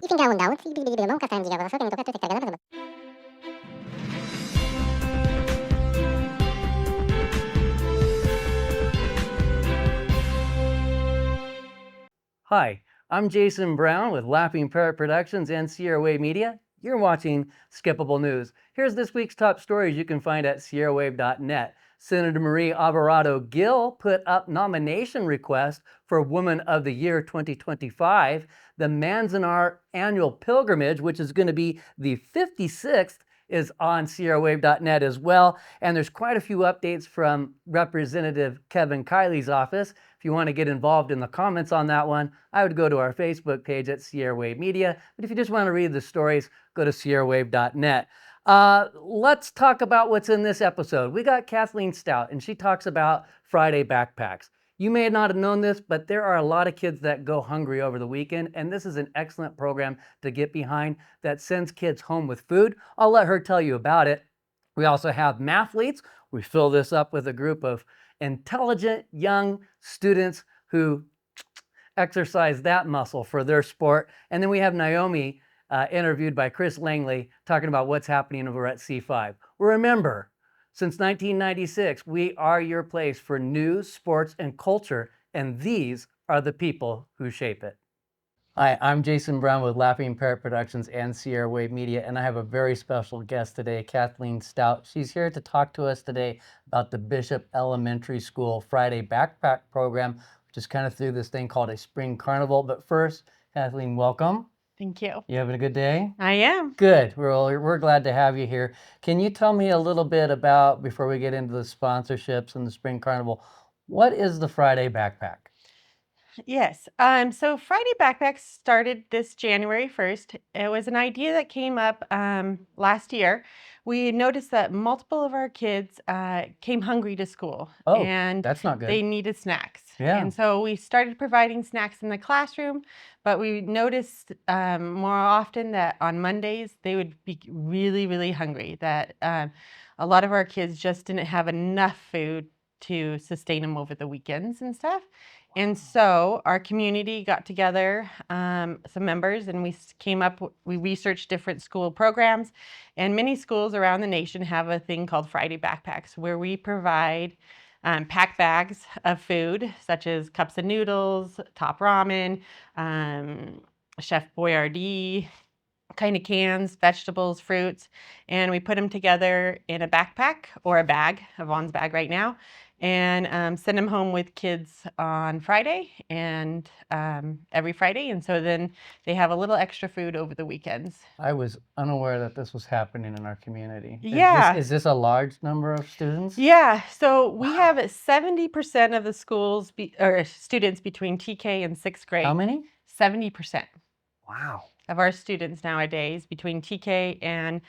Ifingawan daun, ibibigay mo kasayan jiga baraso ganito ka to. Hi, I'm Jason Brown with Laughing Parrot Productions and Sierra Wave Media. You're watching Skippable News. Here's this week's top stories you can find at sierrawave.net. Senator Marie Alvarado Gill put up nomination request for Woman of the Year 2025. The Manzanar Annual Pilgrimage, which is going to be the 56th, is on sierrawave.net as well. And there's quite a few updates from Representative Kevin Kiley's office. If you want to get involved in the comments on that one, I would go to our Facebook page at Sierra Wave Media. But if you just want to read the stories, go to sierrawave.net. Let's talk about what's in this episode. We got Kathleen Stout, and she talks about Friday backpacks. You may not have known this, but there are a lot of kids that go hungry over the weekend, and this is an excellent program to get behind that sends kids home with food. I'll let her tell you about it. We also have Mathletes. We fill this up with a group of intelligent young students who exercise that muscle for their sport. And then we have Naomi, interviewed by Chris Langley, talking about what's happening over at C5. Remember, since 1996, we are your place for news, sports, and culture, and these are the people who shape it. Hi, I'm Jason Brown with Laughing Parrot Productions and Sierra Wave Media, and I have a very special guest today, Kathleen Stout. She's here to talk to us today about the Bishop Elementary School Friday Backpack Program, which is kind of through this thing called a Spring Carnival. But first, Kathleen, welcome. Thank you. You having a good day? I am. Good. We're glad to have you here. Can you tell me a little bit about, before we get into the sponsorships and the Spring Carnival, what is the Friday Backpack? Yes. So Friday Backpacks started this January 1st. It was an idea that came up last year. We noticed that multiple of our kids came hungry to school. Oh, and that's not good. They needed snacks. Yeah. And so we started providing snacks in the classroom, but we noticed more often that on Mondays they would be really, really hungry, that a lot of our kids just didn't have enough food to sustain them over the weekends and stuff. And so our community got together, some members, and we researched different school programs. And many schools around the nation have a thing called Friday Backpacks, where we provide packed bags of food, such as cups of noodles, top ramen, Chef Boyardee kind of cans, vegetables, fruits, and we put them together in a backpack or a bag, a Vaughn's bag right now, and send them home with kids on Friday and every Friday. And so then they have a little extra food over the weekends. I was unaware that this was happening in our community. Yeah. Is this a large number of students? Yeah. So we have 70% of the schools or students between TK and sixth grade. How many? 70%. Wow. Of our students nowadays between TK and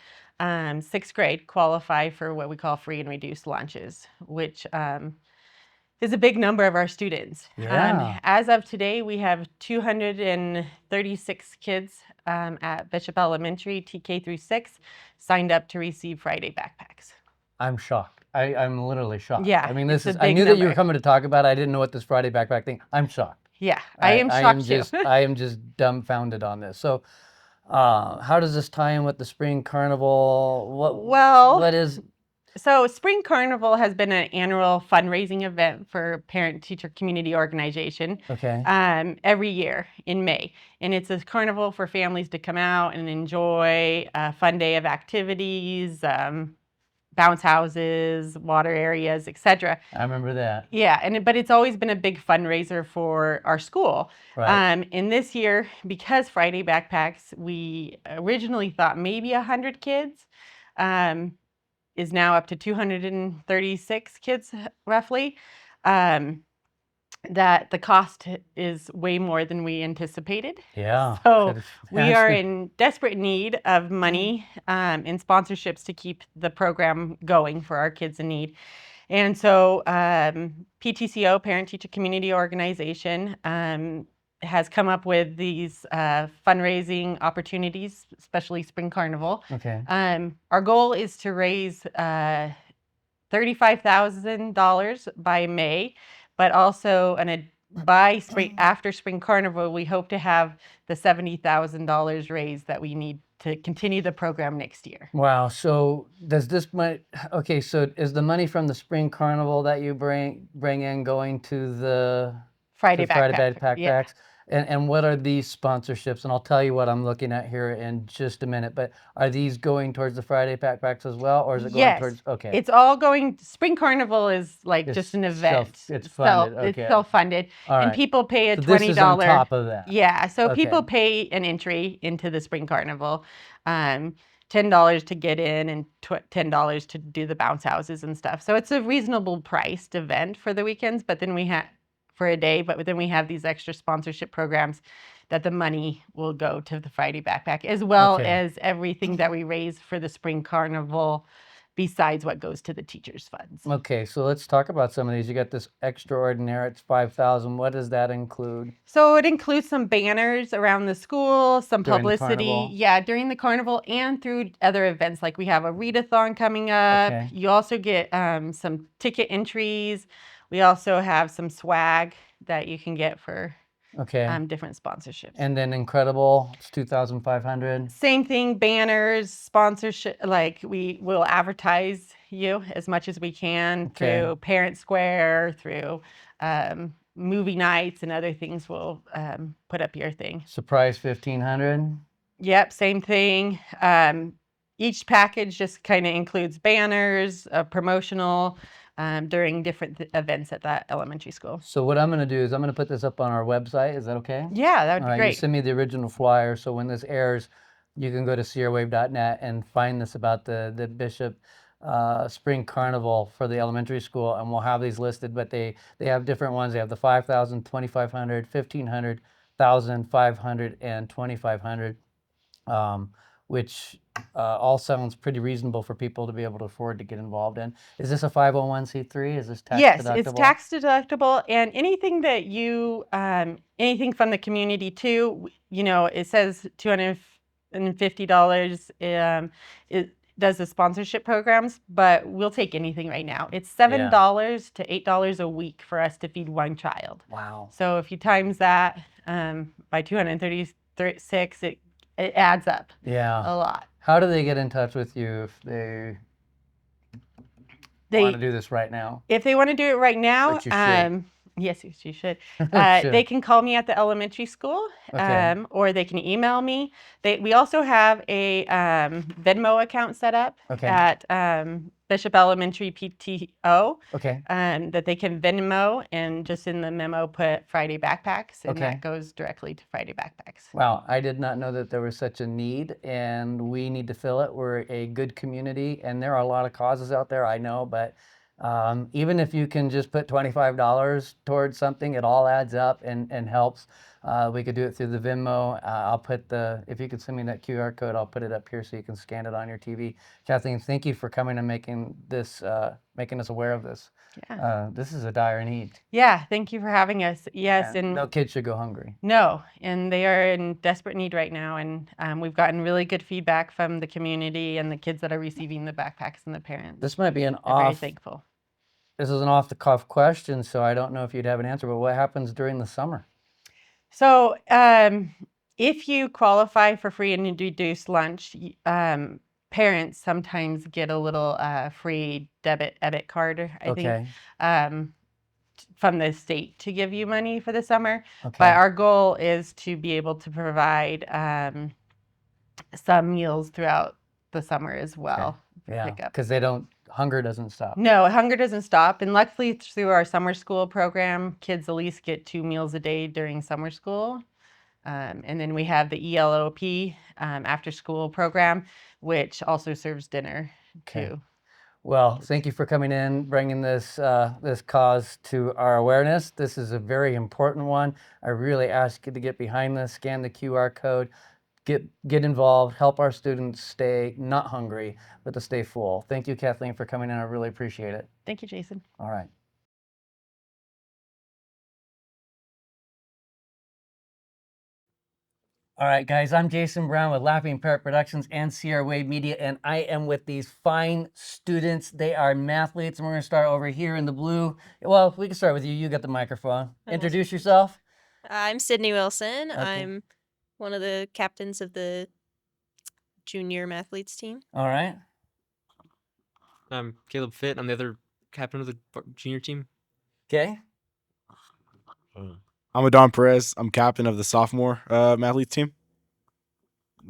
sixth grade qualify for what we call free and reduced lunches, which is a big number of our students. Yeah. As of today, we have 236 kids at Bishop Elementary, TK through 6, signed up to receive Friday backpacks. I'm shocked. I'm literally shocked. Yeah, I mean, it's a big I knew that you were number. coming to talk about it. I didn't know what this Friday backpack thing. I'm shocked. Yeah, I am shocked too. I am just dumbfounded on this. So, how does this tie in with the Spring Carnival? What is? So Spring Carnival has been an annual fundraising event for parent-teacher community organization. Okay. Every year in May, and it's a carnival for families to come out and enjoy a fun day of activities, bounce houses, water areas, etc. I remember that. Yeah, but it's always been a big fundraiser for our school. Right. And this year, because Friday Backpacks, we originally thought maybe 100 kids, is now up to 236 kids roughly. That the cost is way more than we anticipated. Yeah. So we are in desperate need of money and sponsorships to keep the program going for our kids in need. And so PTCO, Parent Teacher Community Organization, has come up with these fundraising opportunities, especially Spring Carnival. Okay. Our goal is to raise $35,000 by May, but also by after spring carnival, we hope to have the $70,000 raised that we need to continue the program next year. Wow. So does this money? Okay. So is the money from the spring carnival that you bring in going to the Friday backpacks? Yeah. And what are these sponsorships? And I'll tell you what I'm looking at here in just a minute. But are these going towards the Friday backpacks as well, or is it going Yes, towards? Okay. it's all going. Spring Carnival is like It's just an event. it's funded. It's Okay. self-funded, All and right. people pay a So this is on $20. top of that. Yeah, so Okay. people pay an entry into the Spring Carnival, $10 to get in, and $10 to do the bounce houses and stuff. So it's a reasonable priced event for the weekends. But then we have for a day. But then we have these extra sponsorship programs that the money will go to the Friday backpack, as well Okay. as everything that we raise for the Spring Carnival, besides what goes to the teachers' funds. Okay, so let's talk about some of these. You got this extraordinary, it's 5,000. What does that include? So it includes some banners around the school, some During the publicity. carnival? Yeah, during the carnival and through other events. Like we have a readathon coming up. Okay. You also get some ticket entries. We also have some swag that you can get for Okay. different sponsorships. And then Incredible, it's 2,500. Same thing, banners, sponsorship. Like we will advertise you as much as we can through Parent Square, through movie nights and other things. We'll put up your thing. Surprise 1,500. Yep, same thing. Each package just kind of includes banners, promotional, during different events at that elementary school. So what I'm going to do is I'm going to put this up on our website. Is that okay? Yeah, that would All be right, great. you send me the original flyer, so when this airs, you can go to sierrawave.net and find this about the Bishop Spring Carnival for the elementary school, and we'll have these listed. But they have different ones. They have the 5,000, 2,500, 1,500, 1,500, and 2,500, which all sounds pretty reasonable for people to be able to afford to get involved in. Is this a 501c3? Is this tax deductible? Yes, it's tax deductible, and anything that you, anything from the community too, you know, it says $250, it does the sponsorship programs, but we'll take anything right now. It's $7 to $8 a week for us to feed one child. Wow. So if you times that by 236, it adds up a lot. How do they get in touch with you if they want to do this right now? If they want to do it right now, Which you should. Yes, you should. They can call me at the elementary school, Okay. or they can email me. We also have a Venmo account set up at Bishop Elementary PTO. Okay. That they can Venmo, and just in the memo put Friday backpacks, and that goes directly to Friday backpacks. Wow, I did not know that there was such a need, and we need to fill it. We're a good community, and there are a lot of causes out there, I know, but even if you can just put $25 towards something, it all adds up and helps. We could do it through the Venmo. I'll put if you could send me that QR code, I'll put it up here so you can scan it on your TV. Kathleen, thank you for coming and making us aware of this. Yeah. This is a dire need. Yeah, thank you for having us. Yes, and no kid should go hungry. No, and they are in desperate need right now, and we've gotten really good feedback from the community and the kids that are receiving the backpacks and the parents. This might be very thankful. This is an off-the-cuff question, so I don't know if you'd have an answer, but what happens during the summer? So if you qualify for free and reduced lunch, parents sometimes get a little free debit card, I think, from the state to give you money for the summer. But our goal is to be able to provide some meals throughout the summer as well. Yeah, because hunger doesn't stop. No, hunger doesn't stop. And luckily, through our summer school program, kids at least get 2 meals a day during summer school. And then we have the ELOP after school program, which also serves dinner too. Well, thank you for coming in, bringing this cause to our awareness. This is a very important one. I really ask you to get behind this, scan the QR code, get involved, help our students stay not hungry, but to stay full. Thank you, Kathleen, for coming in. I really appreciate it. Thank you, Jason. All right. All right, guys, I'm Jason Brown with Laughing Parrot Productions and Sierra Wave Media, and I am with these fine students. They are mathletes, and we're going to start over here in the blue. Well, we can start with you. You got the microphone. Introduce yourself. I'm Sydney Wilson. Okay. I'm one of the captains of the junior mathletes team. All right. I'm Caleb Fitt. I'm the other captain of the junior team. Okay. I'm Adon Perez. I'm captain of the sophomore mathlete team.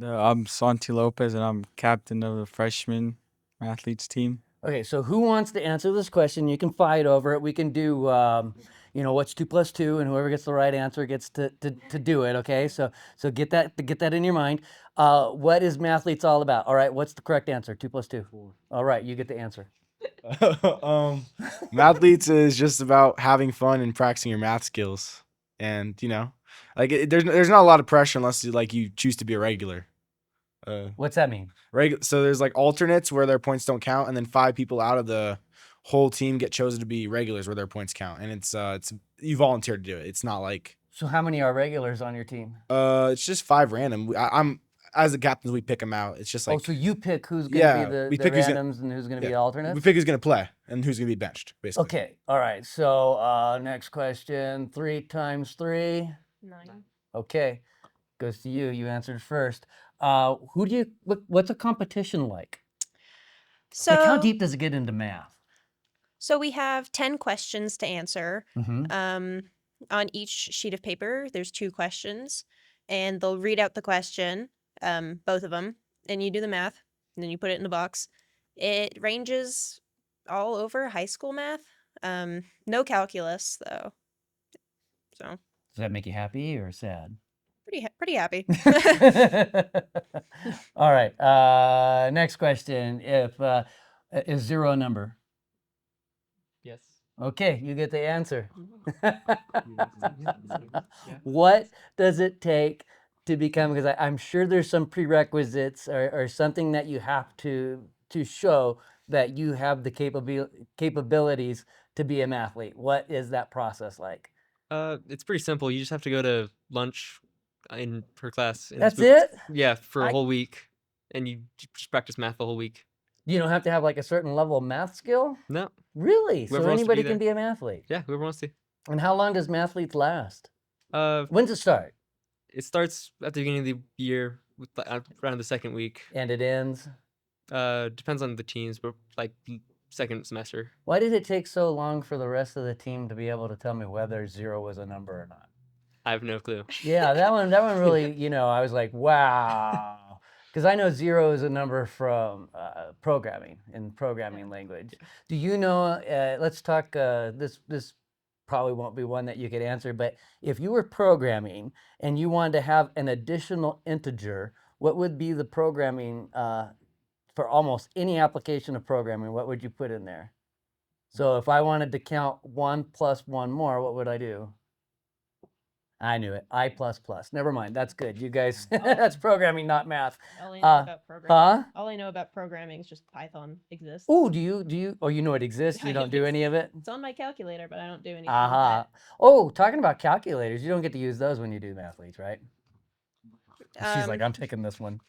I'm Santi Lopez, and I'm captain of the freshman athletes team. Okay, so who wants to answer this question? You can fight over it. We can do, what's 2 + 2, and whoever gets the right answer gets to do it. Okay, so get that in your mind. What is mathletes all about? All right, what's the correct answer? 2 + 2. 4. All right, you get the answer. Mathletes is just about having fun and practicing your math skills, and there's not a lot of pressure unless you choose to be a regular. What's that mean? So there's like alternates where their points don't count, and then 5 people out of the whole team get chosen to be regulars where their points count, and it's you volunteer to do it. It's not like So how many are regulars on your team? it's just 5 random. I'm as the captains, we pick them out. It's just like So you pick who's going to be we the pick who's gonna- randoms and who's going to be yeah, alternates? we pick who's gonna play and who's gonna be benched, basically. Okay, all right. So next question, 3 times 3. 9. Okay, goes to you. You answered first. What's a competition like? So, Like how deep does it get into math? so we have 10 questions to answer. Mm-hmm. On each sheet of paper, there's 2 questions, and they'll read out the question, both of them, and you do the math, and then you put it in the box. It ranges all over high school math. No calculus though. So Does that make you happy or sad? pretty happy. All right. Next question. Is 0 a number? Yes. Okay, you get the answer. What does it take to become? Because I'm sure there's some prerequisites or something that you have to show that you have the capabilities to be a mathlete. What is that process like? It's pretty simple. You just have to go to lunch in per class. and That's it's- it? Yeah, for a I- whole week, and you just practice math the whole week. You don't have to have like a certain level of math skill? No, Really? Whoever So wants to be anybody can there. be a mathlete? yeah, whoever wants to. And how long does mathletes last? Uh, When's it start? it starts at the beginning of the year, with around the second week. And it ends? Depends on the teams, but like second semester. Why did it take so long for the rest of the team to be able to tell me whether 0 was a number or not? I have no clue. Yeah, that one really, I was like, wow. Because I know 0 is a number from programming, in programming language. Do you know, let's talk, this probably won't be one that you could answer, but if you were programming and you wanted to have an additional integer, what would be the programming for almost any application of programming? What would you put in there? So if I wanted to count 1 plus 1 more, what would I do? I knew it. I++. Never mind. That's good. You guys, that's programming, not math. All I know Uh, about programming. Huh? All I know about programming is just Python exists. Oh, do you? Oh, you know it exists. You Yeah, don't do any of it. It's on my calculator, but I don't do anything. Aha. Oh, talking about calculators, you don't get to use those when you do mathletes, right? She's like, I'm taking this one.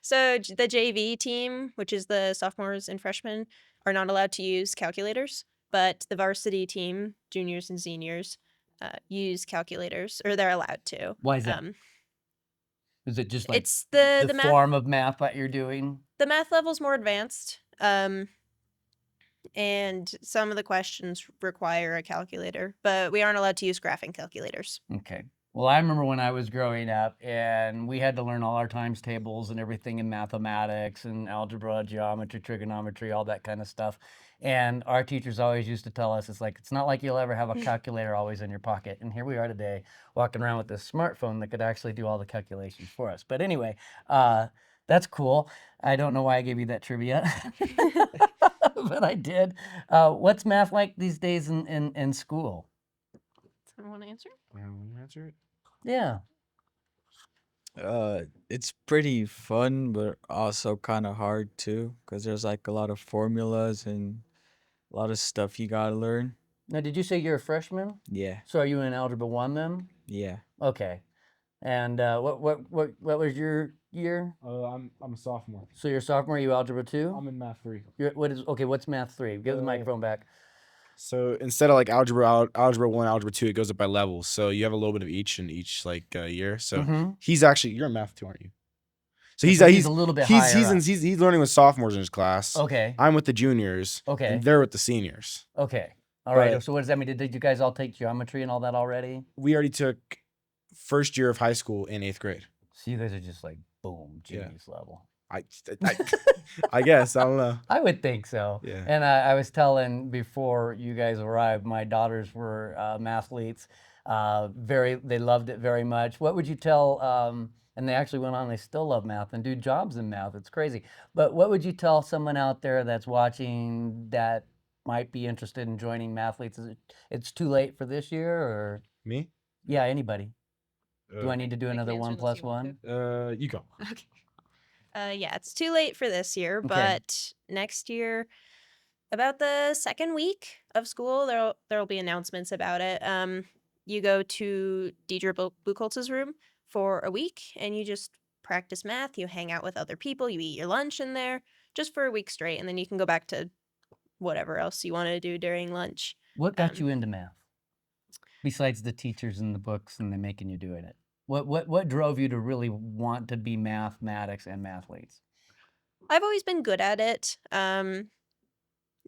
So the JV team, which is the sophomores and freshmen, are not allowed to use calculators, but the varsity team, juniors and seniors, use calculators, or they're allowed to. Why is that? Is it just like It's the math. form of math that you're doing? The math level's more advanced, and some of the questions require a calculator, but we aren't allowed to use graphing calculators. Okay. Well, I remember when I was growing up and we had to learn all our times tables and everything in mathematics and algebra, geometry, trigonometry, all that kind of stuff. And our teachers always used to tell us, it's not like you'll ever have a calculator always in your pocket. And here we are today walking around with this smartphone that could actually do all the calculations for us. But anyway, that's cool. I don't know why I gave you that trivia, but I did. What's math like these days in school? Someone want to answer? Answer it. Yeah. It's pretty fun, but also kind of hard too, because there's like a lot of formulas and a lot of stuff you gotta learn. Now, did you say you're a freshman? Yeah, So are you in Algebra 1 then? yeah. Okay. And what was your year? I'm a sophomore. So you're a sophomore. You algebra 2? I'm in math 3. What's math 3? Give the microphone back. So instead of like algebra 1, algebra 2, it goes up by levels. So you have a little bit of each in each year. So Mhm. you're in math 2, aren't you? So So he's a little bit higher up. he's learning with sophomores in his class. Okay. I'm with the juniors. Okay. And they're with the seniors. Okay. All right. But- So what does that mean? Did you guys all take geometry and all that already? We already took first year of high school in 8th grade. So you guys are just like boom, Yeah. genius level. I guess, I don't know. I would think so. Yeah. And I was telling before you guys arrived, my daughters were mathletes. They loved it very much. What would you tell? And they actually went on. They still love math and do jobs in math. It's crazy. But what would you tell someone out there that's watching that might be interested in joining Mathletes? It's too late for this year, or Me? yeah, anybody? Do I need to do I can another answer 1 unless plus you want 1? You go. Yeah, it's too late for this year, Okay. but next year, about the second week of school, there'll be announcements about it. You go to Deidre Buchholz's room for a week, and you just practice math. You hang out with other people. You eat your lunch in there just for a week straight, and then you can go back to whatever else you want to do during lunch. What got Um, you into math? Besides the teachers and the books and the making you doing it. What drove you to really want to be mathematics and mathletes? I've always been good at it.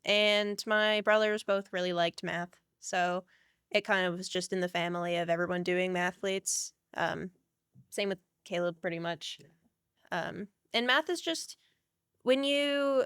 And my brothers both really liked math. So it kind of was just in the family of everyone doing mathletes. Same with Caleb, pretty much. And math is just when you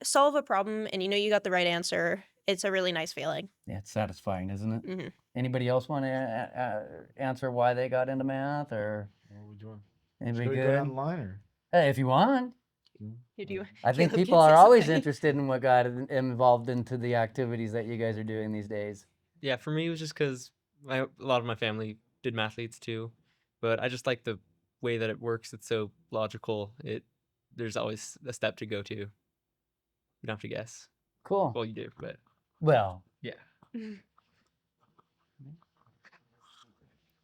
solve a problem and you know you got the right answer, it's a really nice feeling. Yeah, it's satisfying, isn't it? Mhm. Anybody else want to answer why they got into math, or What are we doing? anybody Should we go good? down the line or? Hey, if you want. Who do you? I think Caleb people can say are always something. interested in what got involved into the activities that you guys are doing these days. Yeah, for me it was just because a lot of my family did mathletes too, but I just like the way that it works. It's so logical. There's always a step to go to. You don't have to guess. Cool. Well, you do, but Well, yeah.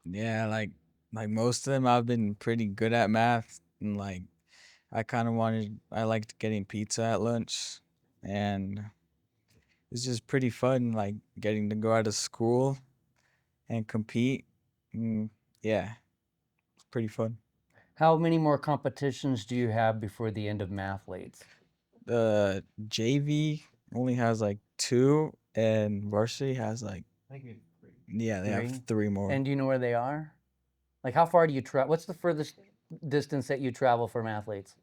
Yeah, like most of them, I've been pretty good at math, and like I liked getting pizza at lunch, and it's just pretty fun, like getting to go out of school and compete. Yeah, it's pretty fun. how many more competitions do you have before the end of Mathletes? The JV only has like 2, and varsity has like, yeah, they 3? have 3 more. And do you know where they are? Like, how far do you travel? What's the furthest distance that you travel for Mathletes?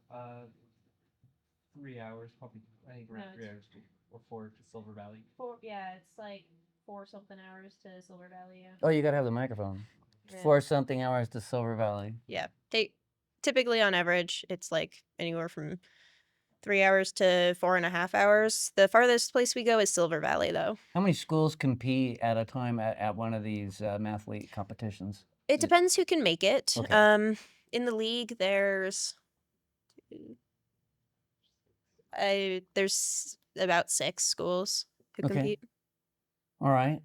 3 hours, probably. I think around No, 3 hours or 4 to Silver Valley. Yeah, it's like 4 something hours to Silver Valley. Yeah. Oh, you gotta have the microphone. Yeah. 4 something hours to Silver Valley. Yeah. Typically on average, it's like anywhere from 3 hours to 4.5 hours. The farthest place we go is Silver Valley, though. How many schools compete at a time at one of these mathlete competitions? It depends who can make it. Okay. In the league, there's about 6 schools who Okay. compete. All right.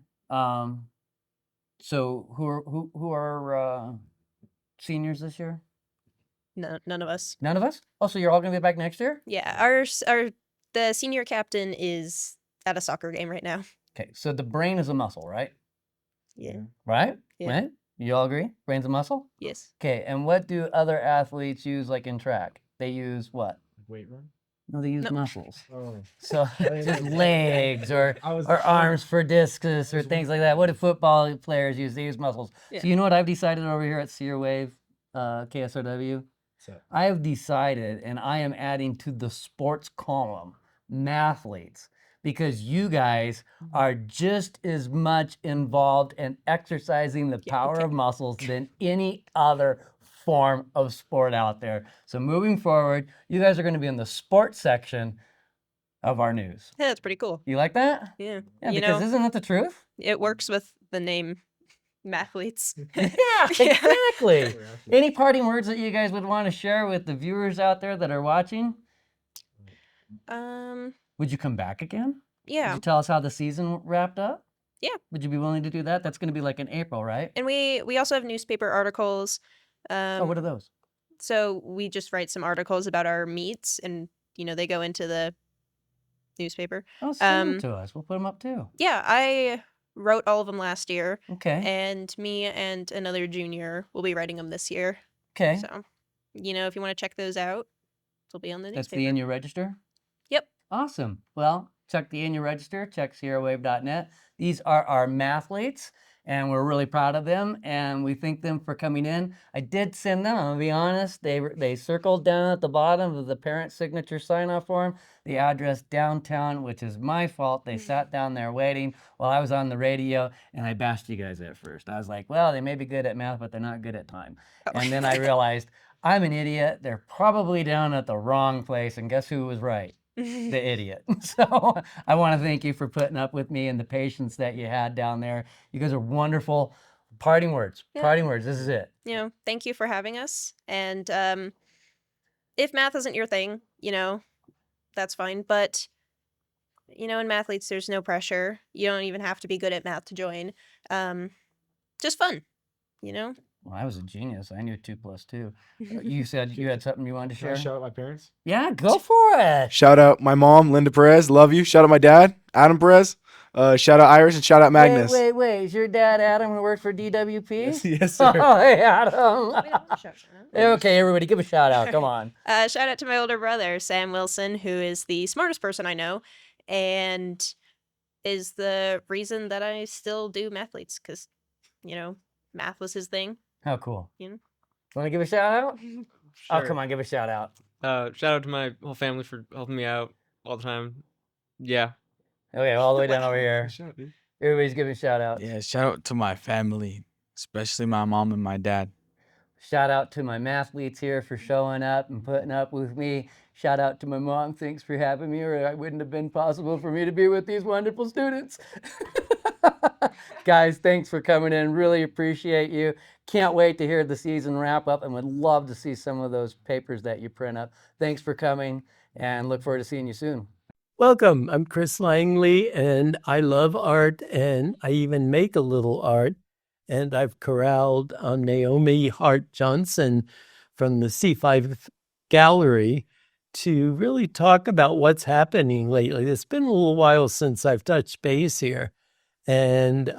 So who are seniors this year? No, none of us. None of us? Oh, so you're all gonna be back next year? Yeah, the senior captain is at a soccer game right now. Okay, so the brain is a muscle, right? Yeah. Right? Yeah. Right? You all agree? Brain's a muscle? Yes. Okay, and what do other athletes use like in track? They use what? Weight room? No, they use No. muscles. Oh. So just legs or I was- arms for discus or things like that. What do football players use? They use muscles. Yeah. So you know what I've decided over here at Sierra Wave, KSRW? So, I have decided, and I am adding to the sports column, mathletes, because you guys are just as much involved in exercising the power of muscles than any other form of sport out there. So moving forward, you guys are going to be in the sports section of our news. Yeah, that's pretty cool. You like that? Yeah. Yeah, You because know, isn't that the truth? it works with the name Mathletes. Yeah, Yeah. exactly. Any parting words that you guys would want to share with the viewers out there that are watching? Would you come back again? Would Yeah. you tell us how the season wrapped up? Yeah. Would you be willing to do that? That's going to be like in April, right? And we also have newspaper articles Oh, what are those? So we just write some articles about our meets, and they go into the newspaper. Oh, send them to us. We'll put them up too. Yeah, I wrote all of them last year, Okay. and me and another junior will be writing them this year. Okay. So, if you want to check those out, it'll be on the That's newspaper. the annual register? Yep. Awesome. Well, check the annual register, check sierrawave.net. These are our mathletes, and we're really proud of them, and we thank them for coming in. I did send them, I'll be honest, they circled down at the bottom of the parent signature sign-off form the address downtown, which is my fault. They sat down there waiting while I was on the radio, and I bashed you guys at first. I was like, well, they may be good at math, but they're not good at time. And then I realized, I'm an idiot. They're probably down at the wrong place, and guess who was right? The idiot. So I want to thank you for putting up with me and the patience that you had down there. You guys are wonderful. Parting words. Yeah. Parting words. This is it. Thank you for having us. And if math isn't your thing, that's fine. But, in Mathletes, there's no pressure. You don't even have to be good at math to join. Just fun, Well, I was a genius. I knew 2 + 2. You said you had something you wanted to Can I share? shout out my parents? Yeah, go for it. Shout out my mom, Linda Perez. Love you. Shout out my dad, Adam Perez. Shout out Iris and shout out Magnus. Wait. Is your dad Adam who worked for DWP? Yes, sir. Oh, hey, Adam. We don't want to shout out. Okay, everybody, give a shout out. Come on. Shout out to my older brother, Sam Wilson, who is the smartest person I know and is the reason that I still do Mathletes because, math was his thing. How cool. You Want to give a shout out? Sure. Oh, come on, give a shout out. Shout out to my whole family for helping me out all the time. Yeah. Okay, all the way down over here. Shout out, dude. Everybody's giving shout outs. Yeah, shout out to my family, especially my mom and my dad. Shout out to my mathletes here for showing up and putting up with me. Shout out to my mom. Thanks for having me, or it wouldn't have been possible for me to be with these wonderful students. Guys, thanks for coming in. Really appreciate you. Can't wait to hear the season wrap up and would love to see some of those papers that you print up. Thanks for coming and look forward to seeing you soon. Welcome. I'm Chris Langley, and I love art, and I even make a little art. And I've corralled Naomi Hart Johnson from the C5 Gallery to really talk about what's happening lately. It's been a little while since I've touched base here. And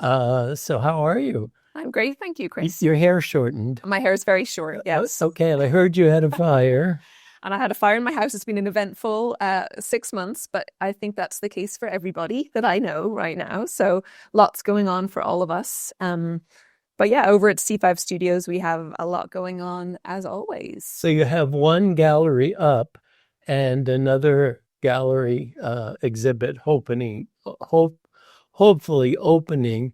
so how are you? I'm great. Thank you, Chris. Your hair shortened. My hair is very short, yes. Okay, and I heard you had a fire. And I had a fire in my house. It's been an eventful 6 months, but I think that's the case for everybody that I know right now. So lots going on for all of us. But yeah, over at C5 Studios, we have a lot going on as always. So you have one gallery up and another gallery exhibit hopefully opening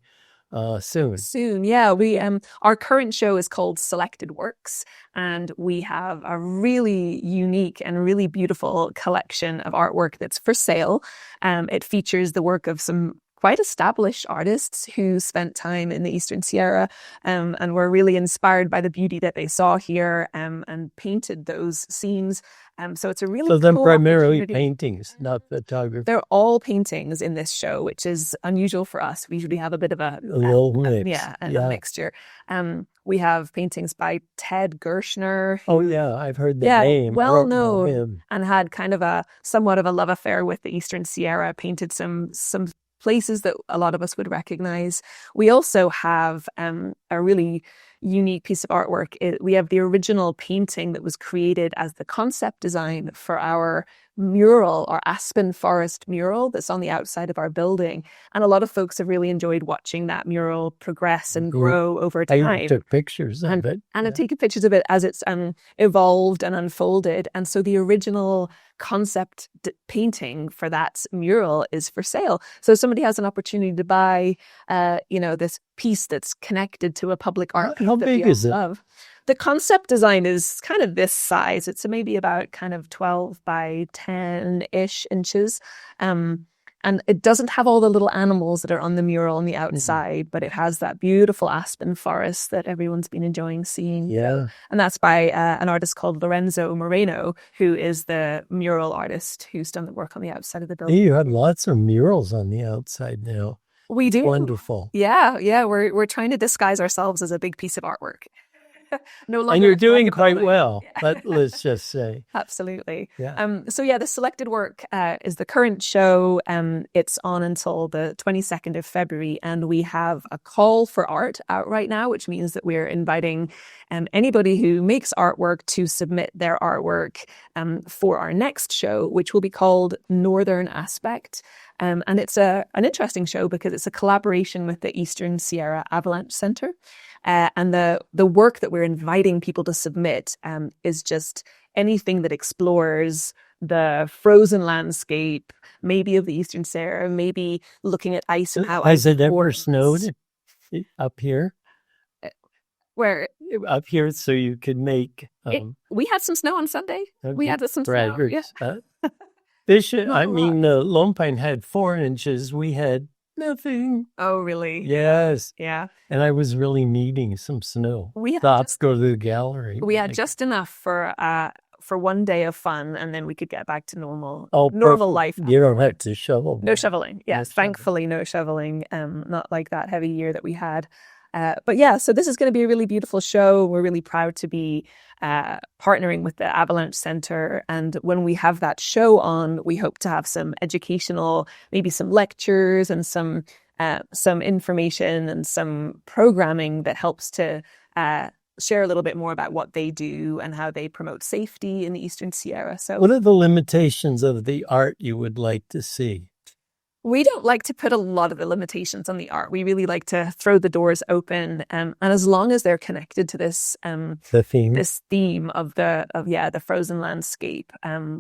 soon. Soon, yeah. We our current show is called Selected Works, and we have a really unique and really beautiful collection of artwork that's for sale. It features the work of some quite established artists who spent time in the Eastern Sierra and were really inspired by the beauty that they saw here and painted those scenes. So it's a really So then cool primarily opportunity. paintings, not photography. They're all paintings in this show, which is unusual for us. We usually have a bit of a little mix. a mixture. We have paintings by Ted Gershner. Oh yeah, I've heard the Yeah, name. I well don't know known, him. and had kind of somewhat of a love affair with the Eastern Sierra. Painted some places that a lot of us would recognize. We also have a really unique piece of artwork. We have the original painting that was created as the concept design for our mural, our Aspen Forest mural that's on the outside of our building. And a lot of folks have really enjoyed watching that mural progress and grow over time. I took pictures of it. And I've taken pictures of it as it's evolved and unfolded. And so the original concept painting for that mural is for sale. So somebody has an opportunity to buy, this piece that's connected to a public art piece How that big we is it? love. The concept design is kind of this size. It's maybe about kind of 12 by 10-ish inches. And it doesn't have all the little animals that are on the mural on the outside, but it has that beautiful aspen forest that everyone's been enjoying seeing. Yeah. And that's by an artist called Lorenzo Moreno, who is the mural artist who's done the work on the outside of the building. You have lots of murals on the outside now. We do. Wonderful. Yeah. We're trying to disguise ourselves as a big piece of artwork. No longer. And you're a doing Friday quite morning. well, Yeah. let's just say. Absolutely. Yeah. So yeah, the selected work is the current show. It's on until the 22nd of February, and we have a call for art out right now, which means that we're inviting anybody who makes artwork to submit their artwork for our next show, which will be called Northern Aspect. And it's an interesting show because it's a collaboration with the Eastern Sierra Avalanche Center. And the work that we're inviting people to submit is just anything that explores the frozen landscape, maybe of the Eastern Sierra, maybe looking at ice and how Has ice it ever forms. snowed up here? Where Up here, so you could make we had some snow on Sunday. We had some snow. braggarts. Yeah. I a mean, Lone Pine had 4 inches. We had nothing. Oh, really? Yes. Yeah. And I was really needing some snow. We had Stop, just- go to the gallery. We had Like, just enough for 1 day of fun, and then we could get back to normal perfect. life. You don't have to shovel. No shoveling. Yes, shoveling. thankfully no shoveling. Not like that heavy year that we had. But yeah, so this is going to be a really beautiful show. We're really proud to be partnering with the Avalanche Center. And when we have that show on, we hope to have some educational, maybe some lectures and some information and some programming that helps to share a little bit more about what they do and how they promote safety in the Eastern Sierra. So What are the limitations of the art you would like to see? we don't like to put a lot of the limitations on the art. We really like to throw the doors open, and as long as they're connected to this The theme? this theme of the frozen landscape,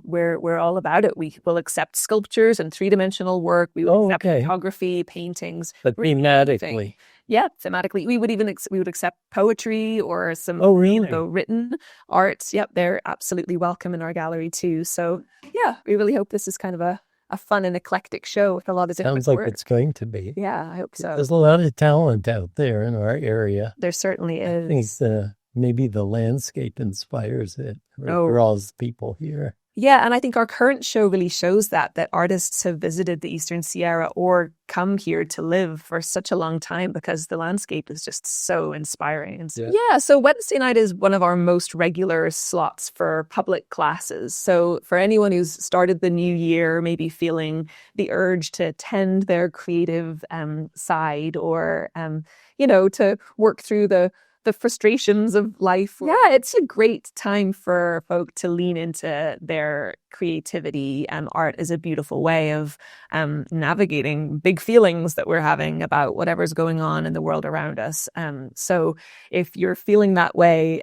we're all about it. We will accept sculptures and 3-dimensional work. We will accept photography, paintings. But thematically. Yeah, thematically, we would even we would accept poetry or some written arts. Yep, they're absolutely welcome in our gallery too. So yeah, we really hope this is kind of a fun and eclectic show with a lot of different Sounds like work. it's going to be. Yeah, I hope so. There's a lot of talent out there in our area. There certainly is. I think maybe the landscape inspires it draws people here. Yeah, and I think our current show really shows that artists have visited the Eastern Sierra or come here to live for such a long time because the landscape is just so inspiring. And so Wednesday night is one of our most regular slots for public classes. So for anyone who's started the new year, maybe feeling the urge to tend their creative side or, to work through the frustrations of life. Yeah, it's a great time for folk to lean into their creativity, and art is a beautiful way of navigating big feelings that we're having about whatever's going on in the world around us. So if you're feeling that way,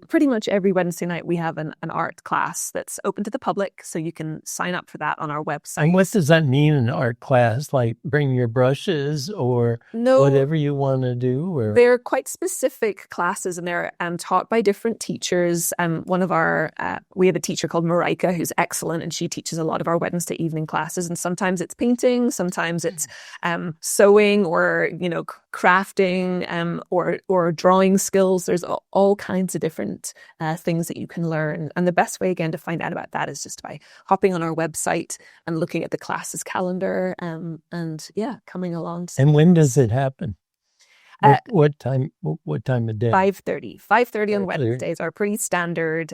pretty much every Wednesday night we have an art class that's open to the public, so you can sign up for that on our website. And what does that mean, an art class? Like bring your brushes or whatever you want to do? Or? They're quite specific classes, and they're taught by different teachers. One of we have a teacher called Marika who's excellent, and she teaches a lot of our Wednesday evening classes. And sometimes it's painting, sometimes it's sewing or crafting or drawing skills. There's all kinds of different things that you can learn. And the best way, again, to find out about that is just by hopping on our website and looking at the classes calendar and coming along. And when does it happen? What time of day? 5:30. 5:30 on Wednesdays are pretty standard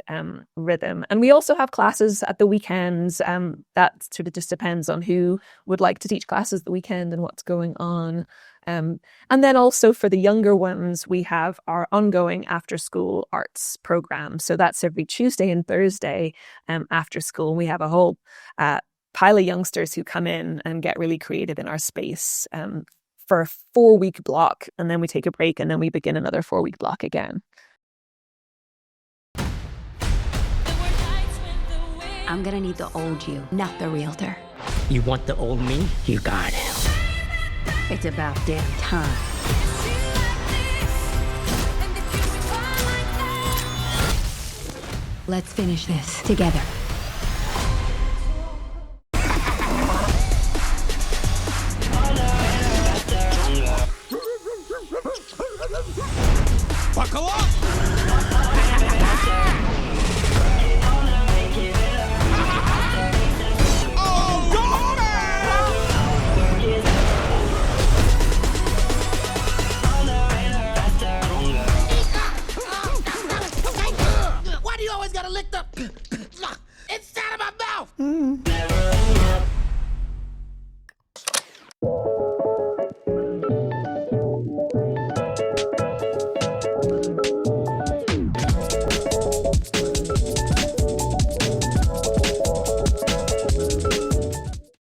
rhythm. And we also have classes at the weekends. That sort of just depends on who would like to teach classes the weekend and what's going on. And then also for the younger ones, we have our ongoing after-school arts program. So that's every Tuesday and Thursday after school. We have a whole pile of youngsters who come in and get really creative in our space for a 4-week block. And then we take a break, and then we begin another 4-week block again. I'm gonna need the old you, not the realtor. You want the old me? You got him. It's about damn time. Let's finish this together. Buckle up! It's out of my mouth!